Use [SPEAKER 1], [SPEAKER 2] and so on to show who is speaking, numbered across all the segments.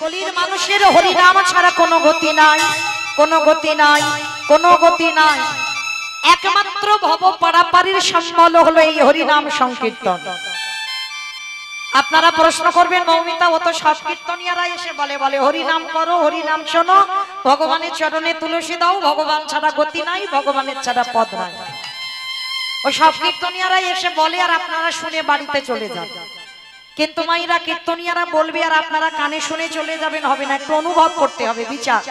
[SPEAKER 1] কলির মানুষের হরিনাম ছাড়া কোনো গতি নাই, কোনো গতি নাই, কোনো গতি নাই। একমাত্র ভব পারাপারের সম্বল হলো এই হরিনাম সংকীর্তন। আপনারা প্রশ্ন করবেন মৌমিতা, ও তো সব কীর্তনিয়ারা এসে বলে বলে হরিনাম করো, হরিনাম শোনো, ভগবানের চরণে তুলসী দাও, ভগবান ছাড়া গতি নাই, ভগবানের ছাড়া পদ নাই। ওই সব কীর্তনিয়ারা এসে বলে আর আপনারা শুনে বাড়িতে চলে যান। কিন্তু মাইরা কীর্তনিয়ারা বলবে আর আপনারা কানে শুনে চলে যাবেন, হবে না, একটু অনুভব করতে হবে, বিচার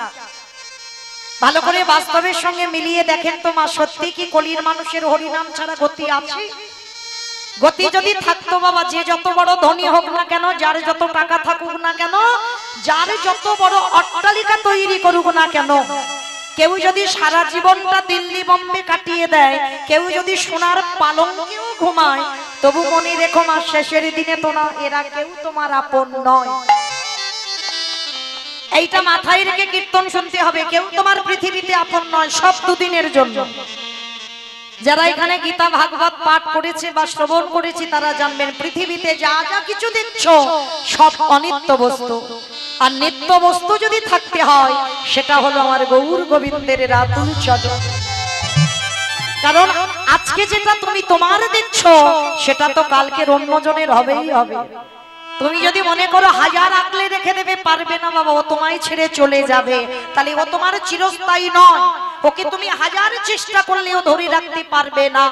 [SPEAKER 1] ভালো করে বাস্তবের সঙ্গে মিলিয়ে দেখেন তো মা, সত্যি কি কলির মানুষের হরিনাম ছাড়া গতি আছে? গতি যদি থাকতো বাবা, যে যত বড় ধনী হোক না কেন, যার যত টাকা থাকুক না কেন, যার যত বড় অট্টালিকা তৈরি করুক না কেন, কেউ যদি সারা জীবনটা দিল্লি বোম্বে কাটিয়ে দেয়, কেউ যদি সোনার পালঙ্কেও ঘুমায়, তবু মনে রেখো মা, শেষের দিনে তোমরা এরা কেউ তোমার আপন নয়। এইটা মাথায় রেখে কীর্তন শুনতে হবে। কেউ তোমার পৃথিবীতে আপন নয়, সব দুদিনের জন্য। যারা এখানে গীতা ভাগবত পাঠ করেছে বা শ্রবণ করেছে তারা জানবেন, পৃথিবীতে যা যা কিছু দেখছো সব অনিত্য বস্তু। আর নিত্য বস্তু যদি থাকতে হয়, সেটা হলো আমার গৌর গোবিন্দের রাতুল চরণ। কারণ আজকে যেটা তুমি তোমার দেখছো, সেটা তো কালকে অন্যজনের হবেই হবে। তুমি যদি মনে করো হাজার আঁকলে রেখে দেবে, পারবে না বাবা, ও তোমায় ছেড়ে চলে যাবে, তাহলে ও তোমার চিরস্থায়ী নয়। ওকে তুমি হাজার চেষ্টা করলেও ধরে রাখতে পারবে না।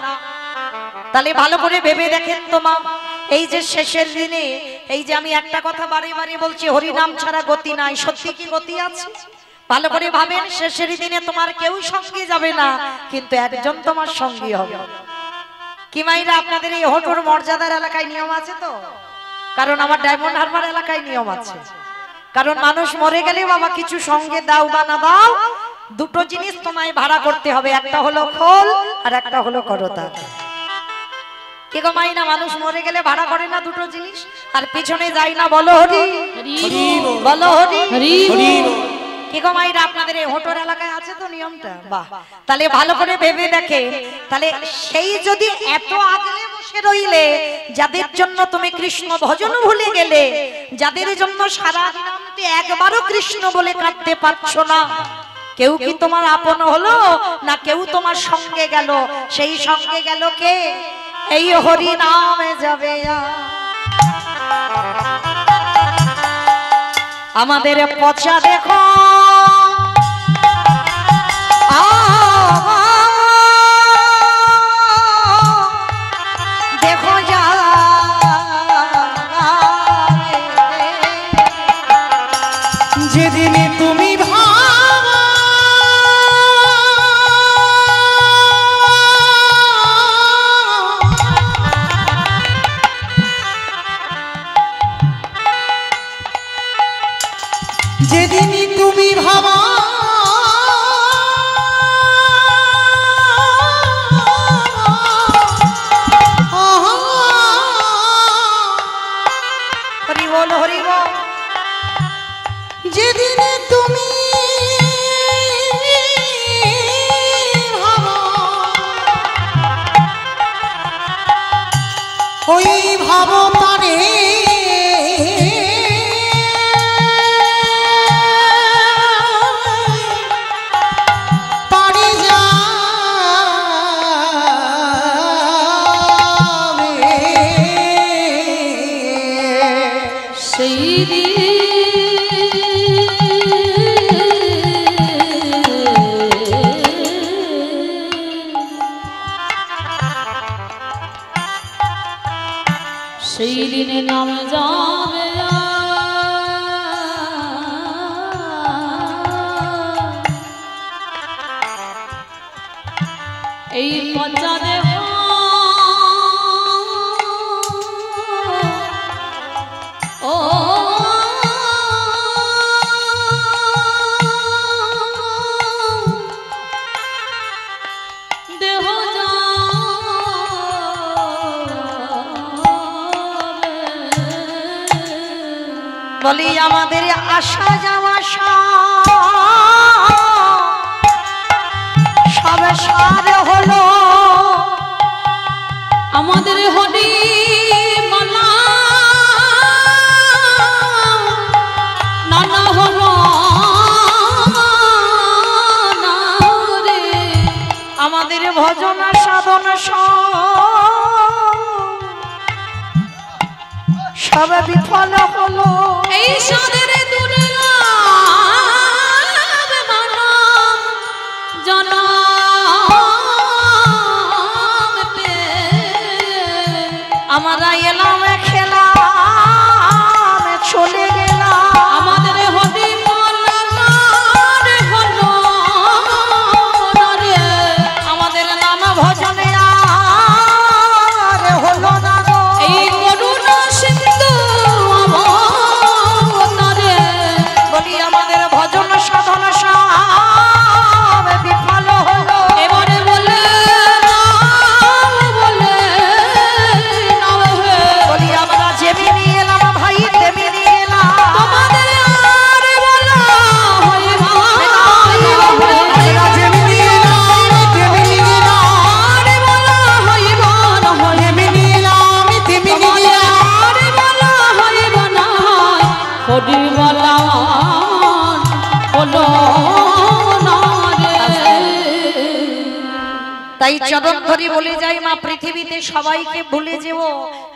[SPEAKER 1] তাহলে ভালো করে ভেবে দেখেন তো মা, এই যে শেষের দিনে, এই যে আমি একটা কথা বারে বারে বলছি, হরিনাম ছাড়া গতি নাই, সত্যি কি গতি আছে? ভালো করে ভাবেন, শেষের দিনে তোমার কেউ সঙ্গে যাবে না, কিন্তু একজন তোমার সঙ্গী হবে। কি মাইরা, আপনাদের এই হটুর মর্যাদার এলাকায় নিয়ম আছে তো? কারণ আমার ডায়মন্ড হারবার এলাকায় নিয়ম আছে। কারণ মানুষ মরে গেলে বাবা কিছু সঙ্গে দাও বা না দাও, দুটো জিনিস তোমায় ভাড়া করতে হবে, একটা হলো খোল আর একটা হলো করতা। কি গো মাইনা, মানুষ মরে গেলে ভাড়া করে না দুটো জিনিস? আর পিছনে যাই না, বলো হরি বলো হরি। কি গো মাইরা, আপনাদের এই হোটর এলাকায় আছে তো নিয়মটা? বাহ, তাহলে ভালো করে ভেবে দেখে, তাহলে সেই যদি এত আগলে বসে রইলে, যাদের জন্য তুমি কৃষ্ণ ভজন ভুলে গেলে, যাদের জন্য সারা দিনতে একবারও কৃষ্ণ বলে কাঁদতে পারছো না, কেউ কি তোমার আপন হলো না কেউ তোমার সঙ্গে গেল? সেই সঙ্গে গেল কে? এই হরি নামে যাবে। আমাদের পচা দেখো, দেখো যা
[SPEAKER 2] যেদিনে তুমি ভাবা যেদিনই তুমি ভাবা
[SPEAKER 1] হরি বল হরি বল,
[SPEAKER 2] যেদিনে তুমি ভাবা ওই ভাবো তারে
[SPEAKER 3] সেই দিনে নাম যাবে এই পচা দেহ ও দেহ
[SPEAKER 1] বলি আমাদের আসা যাওয়া সব সার হলো,
[SPEAKER 3] আমাদের হরি মালা নানা
[SPEAKER 1] ভজন সাধন সব বিফল হলো।
[SPEAKER 3] এই সাদের দুর্লভ মানব জনম পেয়ে
[SPEAKER 1] আমরা এলাম খেলাম চলে গেলাম।
[SPEAKER 3] আমাদের হদি
[SPEAKER 1] আমাদের নাম ভজনে আর হলো না গো।
[SPEAKER 3] এই করুণা সিন্ধু অবতারে
[SPEAKER 1] বলি আমাদের ভজন সাধন সব বিফল হলো।
[SPEAKER 3] এবারে বলে
[SPEAKER 1] বলি আমরা যেমনি এলাম ভাই তেমনি এলাম।
[SPEAKER 3] তোমাদের আর বলা হয় না
[SPEAKER 2] আমরা যেমনি এলাম তেমনি গেলাম,
[SPEAKER 3] আর বলা হয় না
[SPEAKER 2] যেমনি এলাম তেমনি গেলাম।
[SPEAKER 3] আর বলা হয় না হরি বলা হলো না রে।
[SPEAKER 1] তাই চরণ ধরি বলে যাই মা পৃথিবীতে সবাইকে ভুলে যেও,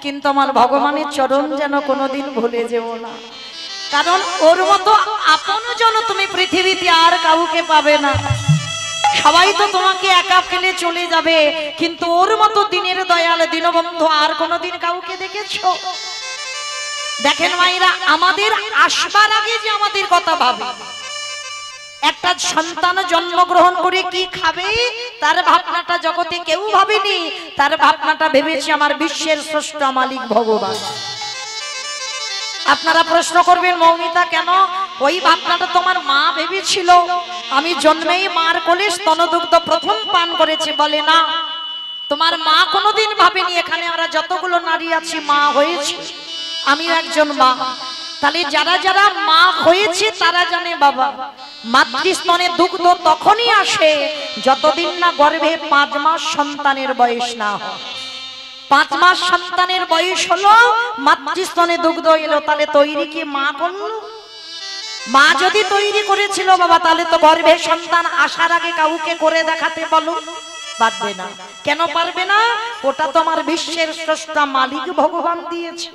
[SPEAKER 1] কিন্তু আমার ভগবানের চরণ যেন কোনোদিন ভুলে যেও না। কারণ ওর মতো আপনজন তুমি পৃথিবীতে আর কাউকে পাবে না। সবাই তো তোমাকে একা ফেলে চলে যাবে, কিন্তু ওর মতো দিনের দয়াল দীনবন্ধু আর কোনোদিন কাউকে দেখেছো? দেখেন মায়েরা, আমাদের আসবার আগে যে আমাদের কথা ভাবে, একটা সন্তান জন্মগ্রহণ করে কি খাবে তার ভাবনাটা জগতে কেউ ভাবেনি। তার ভাবনাটা ভেবেছে আমার বিশ্বের স্রষ্টা মালিক ভগবান। আপনারা প্রশ্ন করবেন মৌমিতা কেন? ওই ভাবনাটা তোমার মা ভেবেছিল। আমি জন্মেই মার কোলে স্তনদুগ্ধ প্রথম পান করেছে বলে না, তোমার মা কোনোদিন ভাবেনি এখানে আমরা যতগুলো নারী আছি মা হয়েছে, আমিও একজন মা। তাহলে যারা যারা মা হয়েছে তারা জানে বাবা, মাতৃস্তনে দুগ্ধ তখনই আসে যতদিন না গর্ভে 5 মাস সন্তানের বয়স না হয়। 5 মাস সন্তানের বয়স হলো, মাতৃস্তনে দুগ্ধ এলো, তাহলে তৈরি কি মা করলো? মা যদি তৈরি করেছিল বাবা, তাহলে তো গর্ভে সন্তান আসার আগে কাউকে করে দেখাতে বলো, পারবে না। কেন পারবে না? ওটা তো আমার বিশ্বের স্রষ্টা মালিক ভগবান দিয়েছে।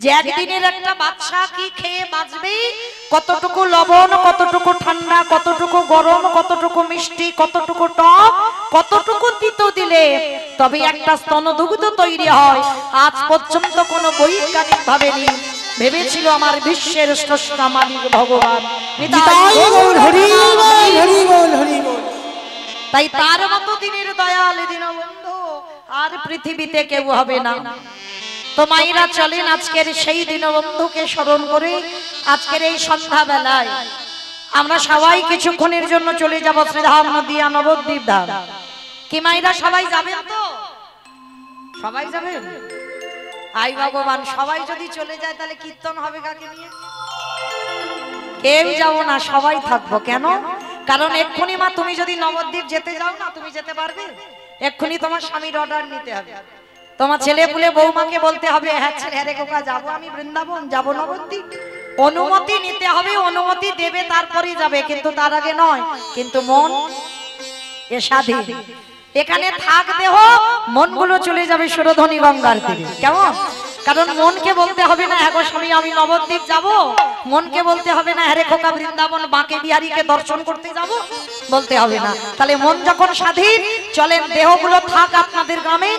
[SPEAKER 1] যে একদিনের একটা বাচ্চা কি খেয়ে বাঁচবে, কতটুকু লবণ, কতটুকু ঠান্ডা, কতটুকু গরম, কতটুকু মিষ্টি, কতটুকু টক, কতটুকু তিতো দিলে তবে একটা স্তনদুগ্ধ তৈরি হয়, আজ পর্যন্ত কোনো বৈজ্ঞানিক ভাবেনি। ভেবেছিল আমার বিশ্বের স্রষ্টা মালিক ভগবান।
[SPEAKER 2] নিতাই গৌর হরি বল, হরি বল, হরি বল।
[SPEAKER 1] তাই তার মতো দিনের দয়াল দীনবন্ধু আর পৃথিবীতে কেউ হবে না। তো মায়েরা চলেন আজকের সেই দীনবন্ধুকে স্মরণ করে আজকের এই সন্ধ্যা বেলায় আমরা সবাই কিছুক্ষণের জন্য চলে যাব শ্রীধাম নদিয়া নবদ্বীপ ধাম। কি মায়েরা সবাই যাবেন তো? সবাই যাবেন? আই ভগবান, সবাই যদি চলে যায় তাহলে কীর্তন হবে কাকে নিয়ে? কেউ যাব না, সবাই থাকবো। কেন? কারণ এক্ষুনি মা তুমি যদি নবদ্বীপ যেতে যাও না, তুমি যেতে পারবে? এক্ষুনি তোমার স্বামীর অর্ডার নিতে হবে, তোমার ছেলে পুলে বৌমাকে বলতে হবে হ্যাঁ ছেলে হ্যাঁ রে খোকা যাবো আমি বৃন্দাবন, যাবো নবদ্বীপ। অনুমতি নিতে হবে, অনুমতি দেবে তারপরেই যাবে, কিন্তু তার আগে নয়। কিন্তু মন এ স্বাধীন, এখানে থাক দেহ, মনগুলো চলে যাবে সুরধনী গঙ্গার তীরে। কেমন? কারণ মনকে বলতে হবে না হ্যাঁ গো স্বামী আমি নবদ্বীপ যাব, মনকে বলতে হবে না হ্যাঁ রে খোকা বৃন্দাবন বাঁকে বিহারীকে দর্শন করতে যাব, বলতে হবে না। তাহলে মন যখন স্বাধীন, চলেন দেহগুলো থাক আপনাদের গ্রামে,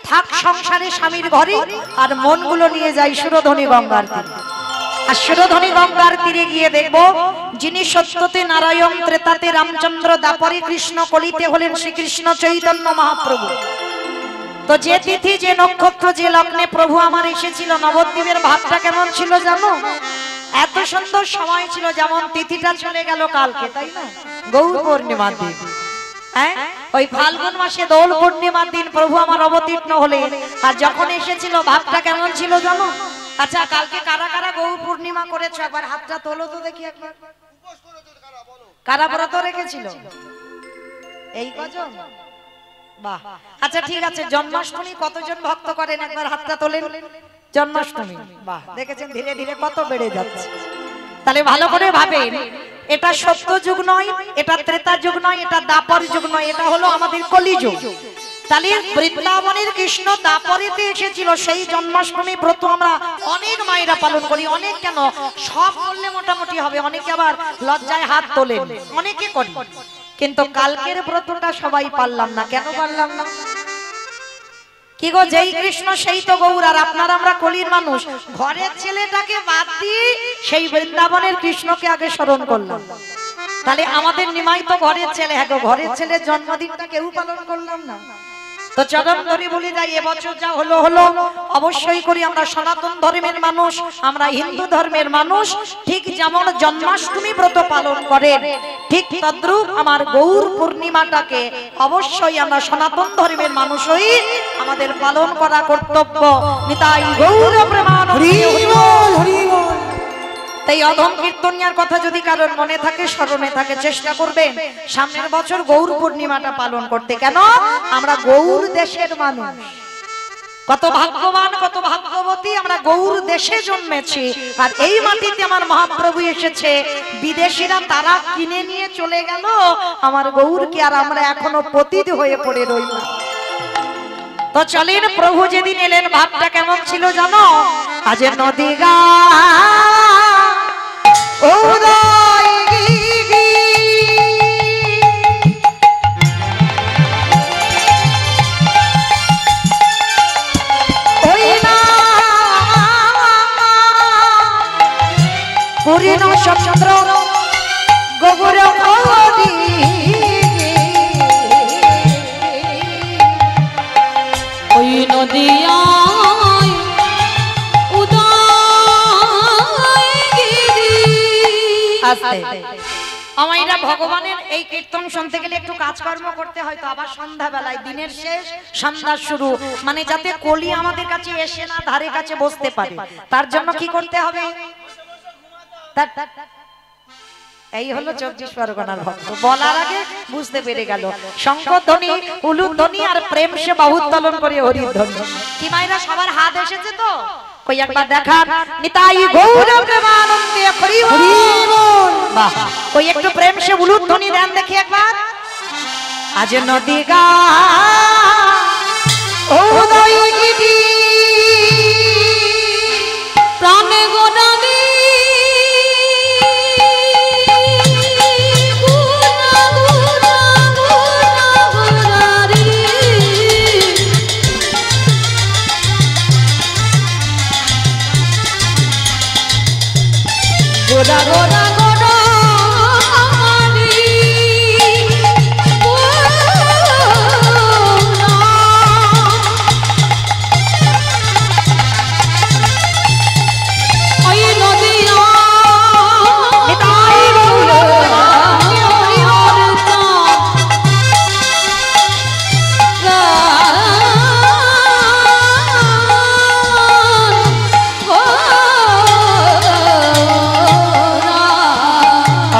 [SPEAKER 1] থাক সংসারে স্বামীর ঘরে, আর মনগুলো নিয়ে যাই সুরধনী গঙ্গার তীরে। আর সুরধনী গঙ্গার তীরে গিয়ে দেখবো যিনি সত্যতে নারায়ণ, ত্রেতাতে রামচন্দ্র, দাপরে কৃষ্ণ, কলিতে হলেন শ্রীকৃষ্ণ চৈতন্য মহাপ্রভু। তো যে তিথি, যে নক্ষত্র, যে লগ্নে প্রভু আমার এসেছিল, নবদ্বীপের ভাবটা কেমন ছিল জানো? এত সুন্দর সময় ছিল, যেমন তিথিটা চলে গেল কালকে, তাই না? গৌর পূর্ণিমার দিন, হ্যাঁ ওই ফাল্গুন মাসে দোল পূর্ণিমার দিন প্রভু আমার অবতীর্ণ হলেন। আর যখন এসেছিল ভাবটা কেমন ছিল জানো? আচ্ছা কালকে কারা কারা গৌর পূর্ণিমা করেছো একবার হাতটা তোলো তো দেখি একবার। কারা ব্রত রেখেছিল? এই কজন? বাহ, আচ্ছা ঠিক আছে। জন্মাষ্টমী কতজন ভক্ত করেন একবার হাতটা তোলেন। জন্মাষ্টমী, বাহ, দেখেছেন ধীরে ধীরে কত বেড়ে যাচ্ছে। তাহলে ভালো করে ভাবেন, এটা সত্য যুগ নয়, এটা ত্রেতা যুগ নয়, এটা দাপর যুগ নয়, এটা হলো আমাদের কলিযুগ। তাহলে বৃন্দাবনের কৃষ্ণ দাপরেতে এসেছিল, সেই জন্মাষ্টমী ব্রত আমরা অনেক মায়েরা পালন করি। অনেক কেন, সব করলে মোটামুটি হবে, অনেকে আবার লজ্জায় হাত তোলেন, অনেকে করি। কিন্তু কালকের ব্রতটা সবাই পারলাম না। কেন পারলাম না? কি গো, যেই কৃষ্ণ সেই তো গৌর, আর আপনারা আমরা কলির মানুষ। ঘরের ছেলেটাকে বাদ দিয়ে সেই বৃন্দাবনের কৃষ্ণকে আগে স্মরণ করলাম। তাহলে আমাদের নিমাই তো ঘরের ছেলে। হ্যাঁ গো, ঘরের ছেলের জন্মদিনটা কেউ পালন করলাম না। তো চরণ ধরে বলি যাই, এবছর যা হলো হলো, অবশ্যই করি। আমরা সনাতন ধর্মের মানুষ, আমরা হিন্দু ধর্মের মানুষ। ঠিক যেমন জন্মাষ্টমী ব্রত পালন করেন, ঠিক তদ্রূপ আমার গৌর পূর্ণিমাটাকে অবশ্যই আমরা সনাতন ধর্মের মানুষ হই, আমাদের পালন করা কর্তব্য। নিতাই গৌর প্রেমানন্দে হরি বল, হরি বল। তাই অধম কীর্তনিয়ার কথা যদি কারোর মনে থাকে, স্মরণে থাকে, চেষ্টা করবেন সামনের বছর গৌর পূর্ণিমাটা পালন করতে। কেন? আমরা গৌর দেশের মানুষ। কত ভাগ্যবান, কত ভাগ্যবতী, আমরা গৌর দেশে জন্মেছি। আর এই মাটিতে আমার মহাপ্রভু এসেছে, বিদেশিরা তারা কিনে নিয়ে চলে গেল আমার গৌরকে, আর আমরা এখনো পতিত হয়ে পড়ে রইলাম। তো চলেন, প্রভু যেদিন এলেন ভাবটা কেমন ছিল জানো? আজ নদী গা চন্দ্র গোবর
[SPEAKER 3] ওই নদিয়ায়
[SPEAKER 1] আমাইরা ভগবানের এই কীর্তন শুনতে গেলে একটু কাজকর্ম করতে হয়। তো আবার সন্ধ্যা বেলায়, দিনের শেষ সন্ধ্যা শুরু, মানে যাতে কলি আমাদের কাছে এসে না ধারে কাছে বসতে পারে, তার জন্য কি করতে হবে? এই হলো 24 পরগনার ভক্ত। বলার আগে বুঝতে পেরে গেল। শঙ্খধ্বনি, উলুধ্বনি আর প্রেম সে বাহুত্তোলন করে হরিধ্বনি। কি মায়েরা সবার হাত এসেছে তো? কই একবার দেখান, নিতাই গৌর প্রেমানন্দে হরি বল। বাহ, কই একটু প্রেম সে উলুধ্বনি দেন দেখি একবার। আজ নদী গা ও দয়গিরি
[SPEAKER 3] প্রাণে গোদামি গোদা গোদা গোদা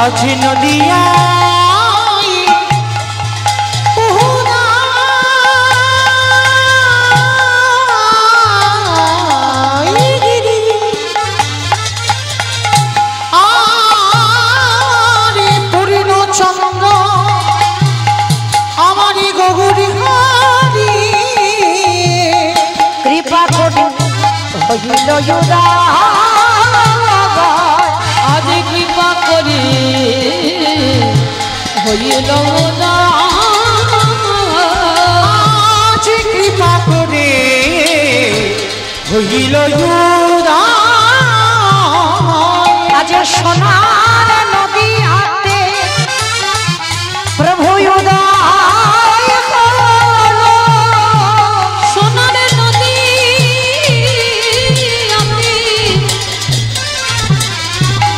[SPEAKER 2] আজ নদিয়া
[SPEAKER 1] কৃপা করি হইল যুদা,
[SPEAKER 3] আজ কৃপা করি হইল না,
[SPEAKER 2] আজ কৃপা করে হইল যুদা।
[SPEAKER 1] আজ সোনার নদী হাতে প্রভু উদয় হলো।
[SPEAKER 3] সোনার নদী আপনি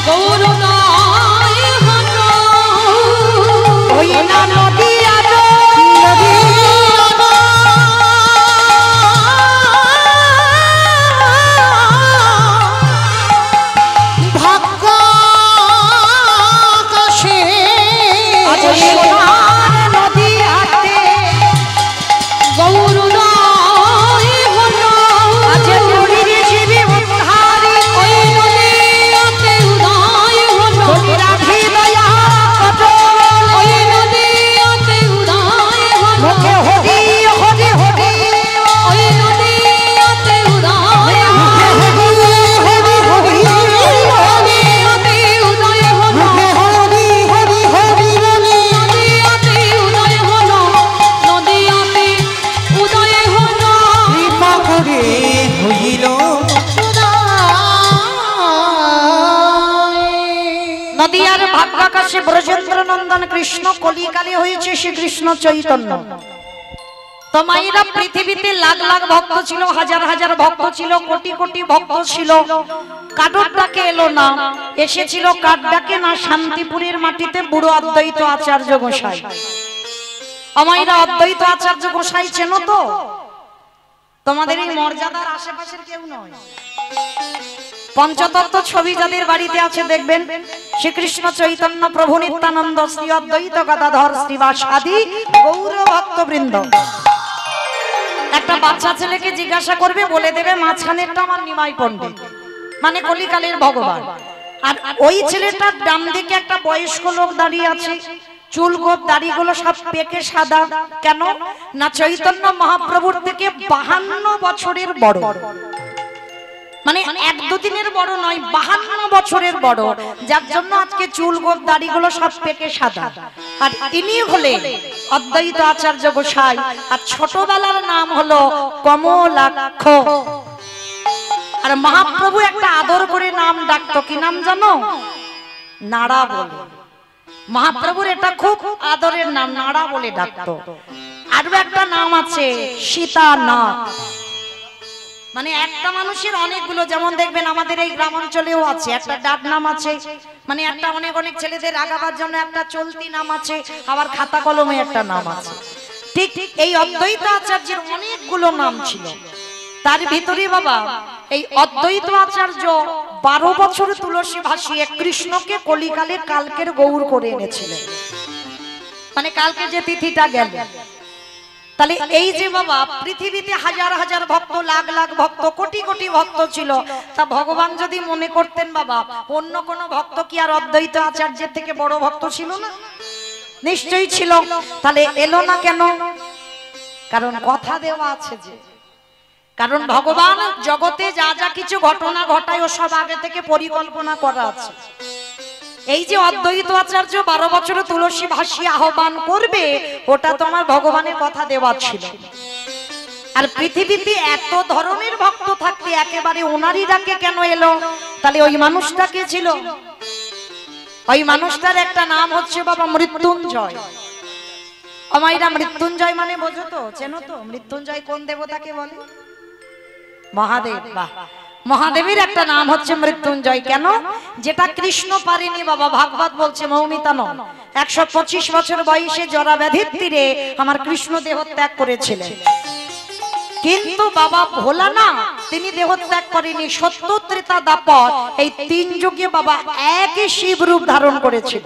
[SPEAKER 3] গৌরদয় হলো।
[SPEAKER 1] ওই না নদী আজ
[SPEAKER 2] নদী ভাগ্য
[SPEAKER 1] নদিয়ার ভাগ্যাকাশে ব্রজেন্দ্র নন্দন কৃষ্ণ কলিকালে হয়েছে শ্রীকৃষ্ণ চৈতন্য। তো মায়েরা পৃথিবীতে লাখ লাখ ভক্ত ছিল, হাজার হাজার ভক্ত ছিল, কোটি কোটি ভক্ত ছিল, কাটোর ডাকে এলো না, এসেছিল কার ডাকে না, শান্তিপুরের মাটিতে বুড়ো অদ্বৈত আচার্য গোসাই। আমাইরা অদ্বৈত আচার্য গোসাই চেনো তো? তোমাদের এই মর্যাদার আশেপাশের কেউ নয়। পঞ্চতত্ত্ব ছবি যাদের বাড়িতে আছে দেখবেন, শ্রীকৃষ্ণ চৈতন্য প্রভু নিত্যানন্দ শ্রী অদ্বৈত গদাধর শ্রীবাসাদি গৌর ভক্তবৃন্দ। একটা বাচ্চা ছেলেকে জিজ্ঞাসা করবে, বলে দেবে মাঝখানেরটা আমার নিমাই পণ্ডিত, মানে কলিকালের ভগবান। আর ওই ছেলেটার ডান দিকে একটা বয়স্ক লোক দাঁড়িয়ে আছে, চুল গোপ দাড়িগুলো সব পেকে সাদা। কেন না চৈতন্য মহাপ্রভুর থেকে 52 বছরের বড়, মানে 1-2 দিনের বড় নয়, 52 বছরের বড়, যার জন্য আজকে চুল গোপ দাড়িগুলো সব পেকে সাদা। আর ইনি হলেন অদ্বৈত আচার্য গোসাই, আর ছোটবেলার নাম হলো কমলাক্ষ। আর মহাপ্রভু একটা আদর করে নাম ডাকতো, কি নাম জানো? নাড়া বলে। মহাপ্রভুর এটা খুব আদরের নাম, নাড়া বলে ডাকতো। আরো একটা নাম আছে সীতানাথ, মানে একটা মানুষের অনেকগুলো, যেমন দেখবেন আমাদের এই গ্রাম অঞ্চলেও আছে একটা ডাক নাম আছে, মানে একটা অনেক অনেক ছেলেদের রাগাবার জন্য একটা চলতি নাম আছে, আবার খাতা কলমে একটা নাম আছে। ঠিক এই অদ্বৈত আচার্যের অনেকগুলো নাম ছিল, তার ভিতরে বাবা এই অদ্বৈত আচার্য 12 বছর তুলসী ভাসিয়ে কৃষ্ণকে কলিকালে কালকের গৌর করে এনেছিলেন, মানে কালকে যে তিথিটা গেল। তাহলে এই যে বাবা পৃথিবীতে হাজার হাজার ভক্ত, লাখ লাখ ভক্ত, কোটি কোটি ভক্ত ছিল, তা ভগবান যদি মনে করতেন বাবা অন্য কোন ভক্ত কি আর অদ্বৈত আচার্যের থেকে বড় ভক্ত ছিল না? নিশ্চয়ই ছিল। তাহলে এলো না কেন? কারণ কথা দেওয়া আছে যে, কারণ ভগবান জগতে যা যা কিছু ঘটনা ঘটায় ও সব আগে থেকে পরিকল্পনা করা আছে। এই যে অদ্বৈত আচার্য 12 বছরে তুলসী ভাসিয়ে আহ্বান করবে, ওটা তো আমার ভগবানের কথা দেওয়া ছিল। আর পৃথিবীতে এত ধরনের ভক্ত থাকতে একেবারে ওনারই ডাকে কেন এলো? তাহলে ওই মানুষটা কে ছিল? ওই মানুষটার একটা নাম হচ্ছে বাবা মৃত্যুঞ্জয়। আমাইরা মৃত্যুঞ্জয় মানে বোঝো তো, চেনো তো? মৃত্যুঞ্জয় কোন দেবতাকে বলে? মহাদেব। বাহ, মহাদেবের একটা নাম হচ্ছে মৃত্যুঞ্জয়। কেন? যেটা কৃষ্ণ পারেনি বাবা, ভাগবত বলছে মৌমিতা নন, 125 বছর বয়সে জরা ব্যাধির তীরে আমার কৃষ্ণ দেহত্যাগ করেছিলেন। কিন্তু বাবা ভোলা না, তিনি দেহত্যাগ করেনি, সত্য ত্রেতা দাপর এই 3 যুগে বাবা একই শিব রূপ ধারণ করেছিল,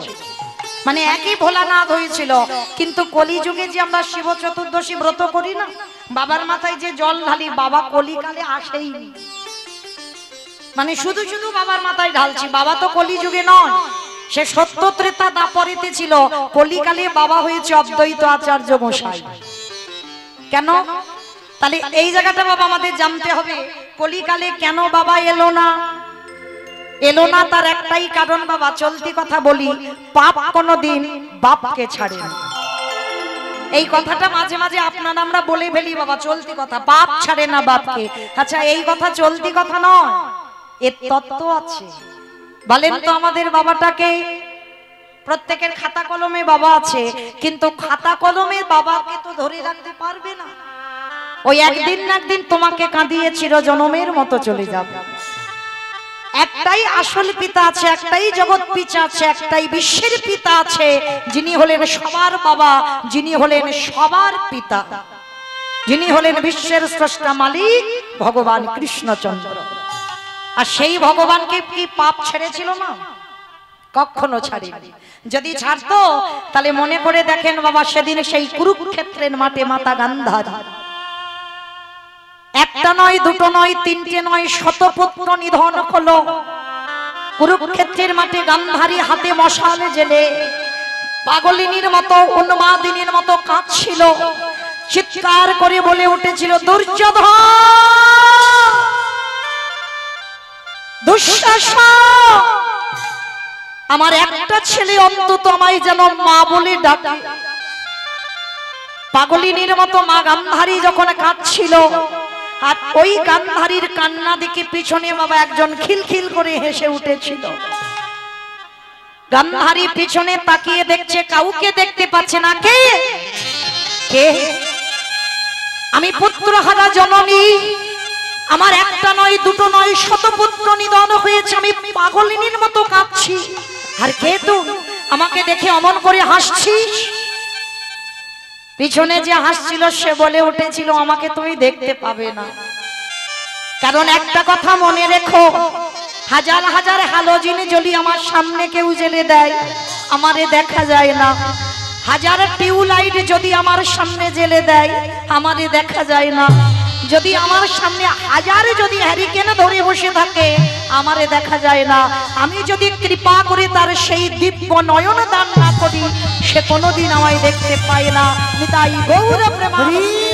[SPEAKER 1] মানে একই ভোলানাথ হয়েছিল। কিন্তু কলিযুগে যে আমরা শিব চতুর্দশী ব্রত করি না, বাবার মাথায় যে জল ঢালি, বাবা কলিকালে আসেইনি, মানে শুধু শুধু বাবার মাথায় ঢালছি। বাবা তো কলিযুগে নয়, সে সত্য ত্রেতা দাপরিতে ছিল, কলিকালে বাবা হয়েছে অদ্বৈত আচার্য গোসাই। কেন? তাহলে এই জায়গাটা বাবা আমাদের জানতে হবে, কলিকালে কেন বাবা এলো না? এলো না তার একটাই কারণ বাবা, চলতি কথা বলি, পাপ কোনদিন বাপকে ছাড়ে না। এই কথাটা মাঝে মাঝে আপনারা আমরা বলে ফেলি বাবা, চলতি কথা, পাপ ছাড়ে না বাপকে। আচ্ছা এই কথা চলতি কথা নয়, এর তত্ত্ব আছে। বলেন তো আমাদের বাবাটাকে, প্রত্যেকের খাতা কলমে বাবা আছে, কিন্তু খাতা কলমে বাবাকে তো ধরে রাখতে পারবে না। ওই একদিন না একদিন তোমাকে কাঁদিয়ে চিরজনমের মতো চলে যাবে। একটাই আসল পিতা আছে, একটাই জগৎ পিতা আছে, একটাই বিশ্বের পিতা আছে, যিনি হলেন সবার বাবা, যিনি হলেন সবার পিতা, যিনি হলেন বিশ্বের স্রষ্টা মালিক ভগবান কৃষ্ণচন্দ্র। আর সেই ভগবানকে কি পাপ ছেড়েছিল না? কখনো ছাড়েনি। যদি ছাড়তো তাহলে মনে করে দেখেন বাবা, সেদিন সেই কুরুক্ষেত্রের মাঠে মাতা গান্ধারী একটা নয়, দুটো নয়, তিনটে নয়, শতপুত্র নিধন হলো। কুরুক্ষেত্রের মাঠে গান্ধারী হাতে মশালে জেলে পাগলিনীর মতো, উন্মাদিনীর মতো কাঁদছিল, চিৎকার করে বলে উঠেছিল, দুর্যোধন, দুঃশাসন, আমার একটা ছেলে অন্তত আমায় যেন মা বলে ডাকে। পাগলিনীর মতো মা গান্ধারী যখন কাঁদছিল, আর ওই গান্ধারীর কান্না দেখে পিছনে বাবা একজন খিলখিল করে হেসে উঠেছিল। গান্ধারী পিছনে তাকিয়ে দেখছে, কাউকে দেখতে পাচ্ছে না। কে কে? আমি পুত্রহারা জননী, আমার একটা নয় দুটো নয় শত পুত্র নিধন হয়েছে, আমি পাগলিনীর মতো কাঁদছি। আর কে তুই? আমাকে দেখে অমন করে হাসছিস? পিছনে যে হাসছিল সে বলে উঠেছিল, আমাকে তুমি দেখতে পাবে না, কারণ একটা কথা মনে রেখো, হাজার হাজার হ্যালোজিন যদি আমার সামনে কেউ জ্বেলে দেয় আমারে দেখা যায় না, হাজার টিউবলাইট যদি আমার সামনে জ্বেলে দেয় আমারে দেখা যায় না, যদি আমার সামনে হাজার যদি হ্যারিকেন ধরে বসে থাকে আমারে দেখা যায় না, আমি যদি কৃপা করে তার সেই দিব্য নয়ন দান না করি সে কোনোদিন আমায় দেখতে পায় না। নিতাই গৌর প্রেমানন্দে।